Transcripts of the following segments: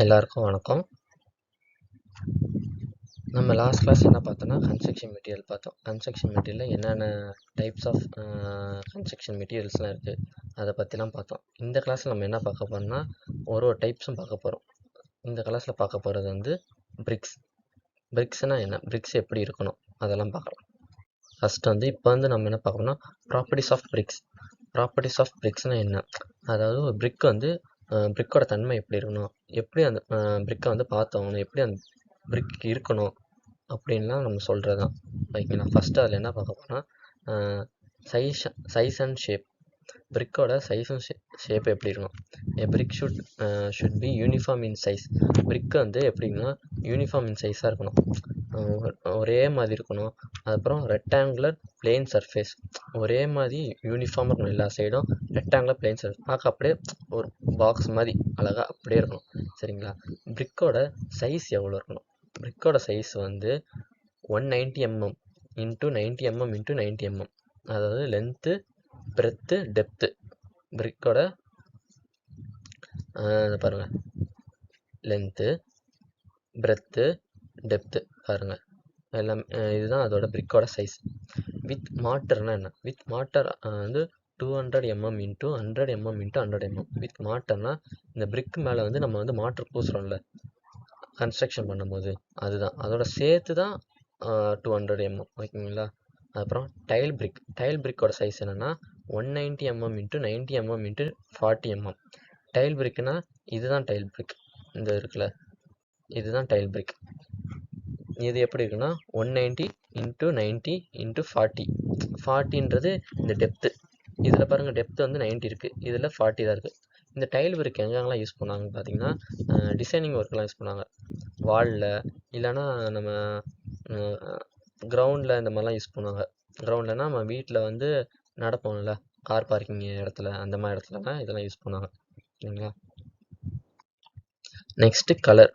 எல்லாருக்கும் வணக்கம். நம்ம லாஸ்ட் கிளாஸ் என்ன பார்த்தோம்னா கன்ஸ்ட்ரக்ஷன் மெட்டீரியல் பார்த்தோம். கன்ஸ்ட்ரக்ஷன் மெட்டீரியலில் என்னென்ன டைப்ஸ் ஆஃப் கன்ஸ்ட்ரக்ஷன் மெட்டீரியல்ஸ்லாம் இருக்குது அதை பற்றிலாம் பார்த்தோம். இந்த கிளாஸில் நம்ம என்ன பார்க்க போகிறோம்னா ஒரு டைப்ஸும் பார்க்க போகிறோம். இந்த கிளாஸில் பார்க்க போகிறது வந்து பிரிக்ஸ். பிரிக்ஸ்னால் என்ன, பிரிக்ஸ் எப்படி இருக்கணும் அதெல்லாம் பார்க்கலாம். ஃபஸ்ட்டு வந்து இப்போ வந்து நம்ம என்ன பார்க்கணும்னா properties of bricks. Properties of பிரிக்ஸ்னால் என்ன, அதாவது ஒரு பிரிக் வந்து பிரிக்கோட தன்மை எப்படி இருக்கணும், எப்படி அந்த பிரிக்கை வந்து பார்த்தவங்கணும், எப்படி அந்த பிரிக் இருக்கணும் அப்படின்லாம் நம்ம சொல்கிறது தான். ஓகேங்களா. ஃபஸ்ட்டு அதில் என்ன பார்க்க போனால் சைஸ் அண்ட் ஷேப். பிரிக்கோட சைஸும் ஷேப் எப்படி இருக்கணும். A brick should be uniform in size. பிரிக்கு வந்து எப்படின்னா யூனிஃபார்ம் இன் சைஸாக இருக்கணும், ஒரே மாதிரி இருக்கணும். அதுக்கப்புறம் ரெக்டாங்குலர் பிளெயின் சர்ஃபேஸ், ஒரே மாதிரி யூனிஃபார்மாக இருக்கணும், எல்லா சைடும் ரெக்டாங்குலர் பிளெயின் சர்ஃபேஸ், பார்க்க அப்படியே ஒரு பாக்ஸ் மாதிரி அழகாக அப்படியே இருக்கணும். சரிங்களா. பிரிக்கோட சைஸ் எவ்வளோ இருக்கணும், பிரிக்கோட சைஸ் வந்து 190 mm into 90 mm into 90 mm, அதாவது லென்த்து பிரெத்து டெப்த்து. பிரிக்கோட பாருங்கள், லென்த்து பிரெத்து டெப்த்து பாருங்கள் எல்லாம், இதுதான் அதோட பிரிக்கோட சைஸ். வித் மாட்டர்னா என்ன, வித் மாட்டர் வந்து 200 mm into 100 mm into 100 mm. With மாட்டர்னா இந்த பிரிக் மேலே வந்து நம்ம வந்து மாட்டர் பூசுகிறோம்ல கன்ஸ்ட்ரக்ஷன் பண்ணும்போது, அதுதான் அதோட சேர்த்து தான் 200 mm. ஓகேங்களா. அப்புறம் டைல் பிரிக். டைல் பிரிக்கோட சைஸ் என்னென்னா 190 mm into 90 mm into 40 mm. Tile பிரிக்குனா இதுதான் டைல் பிரிக், இந்த இருக்குல்ல இதுதான் டைல் பிரிக். இது எப்படி இருக்குன்னா 190 இன்ட்டு 90 இன்ட்டு 40. 40ன்றது இந்த டெப்த்து. இதில் பாருங்கள் டெப்த்து வந்து 90 இருக்குது, இதில் 40 தான் இருக்குது. இந்த டைல் பிரிக் எங்கெங்கெல்லாம் யூஸ் பண்ணாங்கன்னு பார்த்தீங்கன்னா டிசைனிங் ஒர்க்கெலாம் யூஸ் பண்ணாங்க. வாலில் இல்லைன்னா நம்ம கிரவுண்டில் இந்த மாதிரிலாம் யூஸ் பண்ணுவாங்க. கிரவுண்ட்லனா நம்ம வீட்டில் வந்து நடப்போம்ல கார் பார்க்கிங் இடத்துல, அந்த மாதிரி இடத்துலலாம் இதெல்லாம் யூஸ் பண்ணுவாங்க. சரிங்களா. Next colour.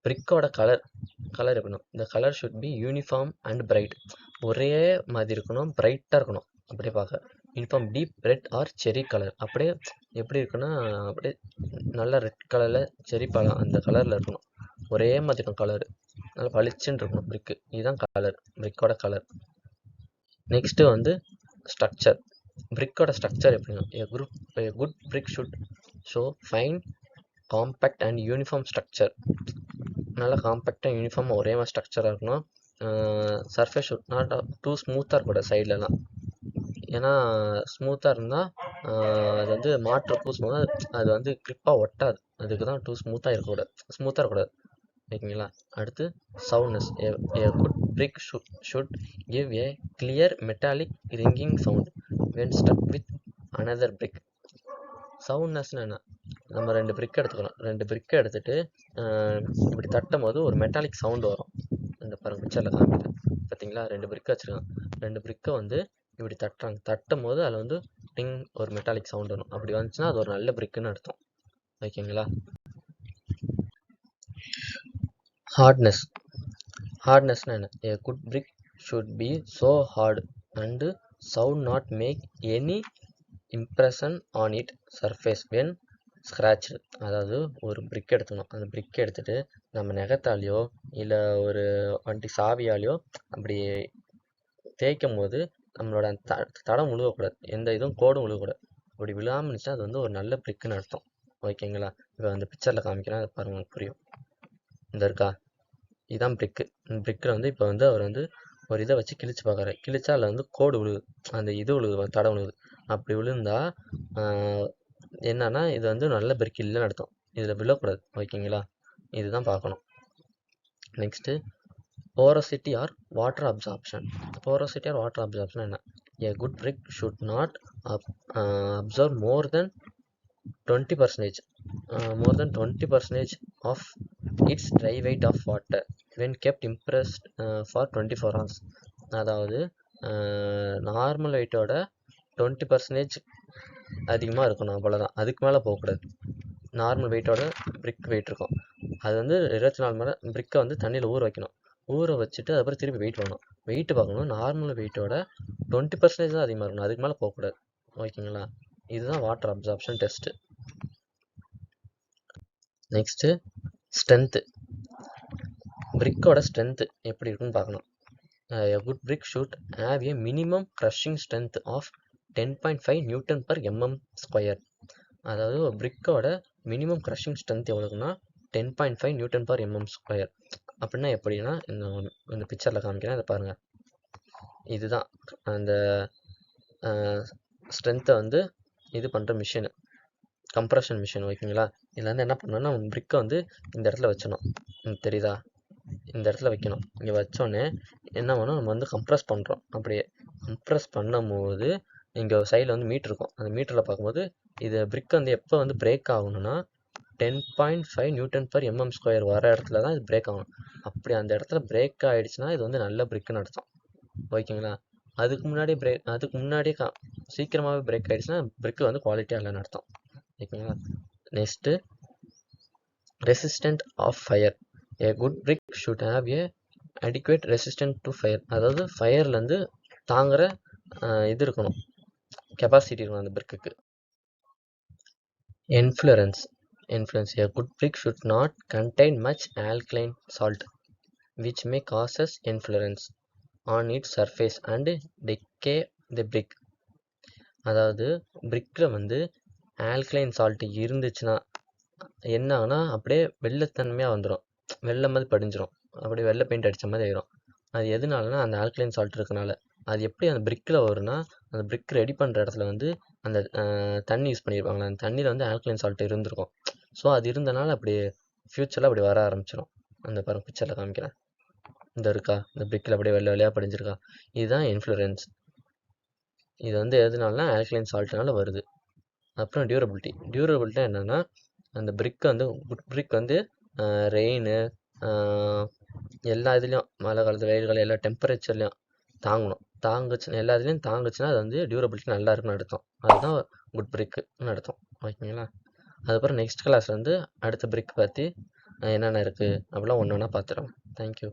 பிரிக்கோட கலர் இருக்கணும். இந்த colour should be uniform and bright. ஒரே மாதிரி இருக்கணும், பிரைட்டாக இருக்கணும். அப்படியே பார்க்க uniform deep red or cherry colour. அப்படியே எப்படி இருக்குன்னா அப்படியே நல்லா ரெட் கலரில் செரி பழம் அந்த கலரில் இருக்கணும், ஒரே மாதிரி இருக்கும் கலரு, நல்லா பளிச்சுன்னு இருக்கணும் பிரிக்கு. இதுதான் கலர், பிரிக்கோட கலர். நெக்ஸ்ட்டு வந்து ஸ்ட்ரக்சர். பிரிக்கோட ஸ்ட்ரக்சர் எப்படின்னா a good brick should show fine compact and uniform structure. நல்லா காம்பேக்டாக யூனிஃபார்மாக ஒரே மாதிரி ஸ்ட்ரக்சராக இருக்கணும். சர்ஃபேஸ் ஷுட் நாட் டூ ஸ்மூத்தாக இருக்கக்கூடாது சைட்லலாம். ஏன்னா ஸ்மூத்தாக இருந்தால் அது வந்து மாற்று பூசும்போது அது வந்து கிரிப்பாக ஒட்டாது, அதுக்கு தான் டூ ஸ்மூத்தாக இருக்கக்கூடாது. ஓகேங்களா. அடுத்து soundness. A good brick should give a clear metallic ringing sound when struck with another brick. சவுண்ட்னஸ்னு என்ன, நம்ம 2 பிரிக் எடுத்துக்கணும். 2 பிரிக்கை எடுத்துகிட்டு இப்படி தட்டும் போது ஒரு மெட்டாலிக் சவுண்டு வரும். இந்த பாருங்கள் பிக்சரில் காமிக்கிறேன் பார்த்தீங்களா. 2 பிரிக்கை வச்சுருக்காங்க, 2 பிரிக்கை வந்து இப்படி தட்டும் போது அதில் வந்து டிங் ஒரு மெட்டாலிக் சவுண்ட் வரும். அப்படி வந்துச்சுன்னா அது ஒரு நல்ல பிரிக்குன்னு அர்த்தம். ஓகேங்களா. ஹார்ட்னஸ். ஹார்ட்னஸ்னா என்ன, a good brick should be so hard and sound not make any impression on it surface when scratched. அதாவது ஒரு பிரிக் எடுத்துக்கணும், அந்த பிரிக் எடுத்துகிட்டு நம்ம நகத்தாலேயோ இல்லை ஒரு வண்டி சாவியாலேயோ அப்படி தேய்க்கும் போது நம்மளோட தடம் விழுகக்கூடாது, எந்த இதுவும் கோடும் விழுகக்கூடாது. அப்படி விழாமல் இருந்துச்சுன்னா அது வந்து ஒரு நல்ல பிரிக்குன்னு அர்த்தம். ஓகேங்களா. இப்போ அந்த பிக்சரில் காமிக்கிறேன், அதை பாருங்கள் புரியும். இந்த இருக்கா, இதுதான் பிரிக்கு. இந்த பிரிக்கில் வந்து இப்போ வந்து அவர் வந்து ஒரு இதை வச்சு கிழிச்சு பார்க்குறாரு, கிழிச்சா அதில் வந்து கோடு விழுகுது, அந்த இது விழுகுது, தடம் விழுகுது. அப்படி விழுந்தா என்னன்னா இது வந்து நல்ல பிரிக் இல்லைன்னு அர்த்தம், இதில் விழக்கூடாது. ஓகேங்களா. இதுதான் பார்க்கணும். Next porosity or water absorption. Porosity or water absorption என்ன, a good brick should not absorb more than 20% of its dry weight of water when kept impressed for 24 hours. அதாவது நார்மல் வெயிட்டோட 20% அதிகமாக இருக்கணும், அவ்வளோதான். அதுக்கு மேலே போகக்கூடாது. நார்மல் வெயிட்டோட பிரிக் வெயிட் இருக்கும், அது வந்து 24 மணி நேரம் பிரிக்கை வந்து தண்ணியில் ஊற வைக்கணும். ஊற வச்சுட்டு அதுக்கப்புறம் திருப்பி வெயிட் பண்ணணும். வெயிட் பார்க்கணும், நார்மல் வெயிட்டோட 20% தான் அதிகமாக இருக்கணும், அதுக்கு மேலே போகக்கூடாது. ஓகேங்களா. இதுதான் water absorption test. Next strength. பிரிக்கோட ஸ்ட்ரென்த்து எப்படி இருக்குன்னு பார்க்கணும். A good brick should have a minimum crushing strength of 10.5 Newton/mm². அதாவது ஒரு பிரிக்கோட மினிமம் க்ரஷிங் ஸ்ட்ரென்த் எவ்வளோக்குன்னா 10.5 Newton/mm². அப்படின்னா எப்படின்னா இந்த பிக்சரில் காமிக்கிறேன், அதை பாருங்கள். இதுதான் அந்த ஸ்ட்ரென்த்தை வந்து இது பண்ணுற மிஷினு, கம்ப்ரஷன் மிஷின், ஓகேங்களா. இதில் வந்து என்ன பண்ணணும்னா பிரிக்கை வந்து இந்த இடத்துல வச்சணும், தெரியுதா, இந்த இடத்துல வைக்கணும். இங்கே வச்சோடனே என்ன பண்ணணும், நம்ம வந்து கம்ப்ரஸ் பண்ணுறோம். அப்படியே கம்ப்ரஸ் பண்ணும்போது இங்கே சைடில் வந்து மீட்ரு இருக்கும். அந்த மீட்டரில் பார்க்கும்போது இது பிரிக் வந்து எப்போ வந்து பிரேக் ஆகணும்னா 10.5 Newton/mm² வர இடத்துல தான் இது பிரேக் ஆகணும். அப்படி அந்த இடத்துல பிரேக் ஆகிடுச்சுன்னா இது வந்து நல்ல பிரிக்குன்னு அர்த்தம், ஓகேங்களா. அதுக்கு முன்னாடியே சீக்கிரமாகவே பிரேக் ஆகிடுச்சுன்னா பிரிக்கு வந்து குவாலிட்டியாக இல்லைன்னு அர்த்தம், ஓகேங்களா. Next resistant of fire. A good brick should have a adequate resistance to fire. அதாவது ஃபயர்லேருந்து தாங்குகிற இது இருக்கணும், கெப்பாசிட்டி இருக்கணும் அந்த பிரிக்குக்கு. Influence. A good brick should not contain much alkaline salt, which may causes influence on its surface and decay the brick. அதாவது பிரிக்கில் வந்து alkaline salt இருந்துச்சுன்னா என்ன ஆகுனா அப்படியே வெள்ளைத்தன்மையாக வந்துடும், வெள்ளை மாதிரி படிஞ்சிடும், அப்படியே வெள்ளை பெயிண்ட் அடித்த மாதிரி ஆயிடும். அது எதுனாலனா அந்த ஆல்கலைன் சால்ட் இருக்கனால. அது எப்படி அந்த பிரிக்கில் வரும்னா, அந்த பிரிக் ரெடி பண்ணுற இடத்துல வந்து அந்த தண்ணி யூஸ் பண்ணியிருப்பாங்களா, அந்த தண்ணியில் வந்து ஆல்கலைன் சால்ட் இருந்திருக்கும். ஸோ அது இருந்தனால அப்படி ஃப்யூச்சரில் அப்படி வர ஆரம்பிச்சிடும். அந்த பாருங்க பிக்சரில் காமிக்கிறேன், இந்த இருக்கா, இந்த பிரிக்கில் அப்படியே வெள்ளை வெள்ளையாக படிஞ்சிருக்கா, இதுதான் இன்ஃப்ளூரன்ஸ். இது வந்து எதுனாலனா ஆல்கலைன் சால்ட்னால வருது. அப்புறம் டியூரபிலிட்டி என்னென்னா, அந்த பிரிக் வந்து பிரிக் வந்து ரெயின், எல்லா இதுலேயும், மழை காலத்து, வெயில் காலம், எல்லா டெம்பரேச்சர்லையும் எல்லா இதுலேயும் தாங்குச்சுன்னா அது வந்து டியூரபிலிட்டி நல்லா இருக்குன்னு அர்த்தம். அதுதான் குட் பிரிக்குன்னு அர்த்தம், ஓகேங்களா. அதுக்கப்புறம் நெக்ஸ்ட் கிளாஸ் வந்து அடுத்த பிரிக் பற்றி என்னென்ன இருக்குது அப்படிலாம் ஒன்று ஒன்றா பார்த்துடுறோம். தேங்க்யூ.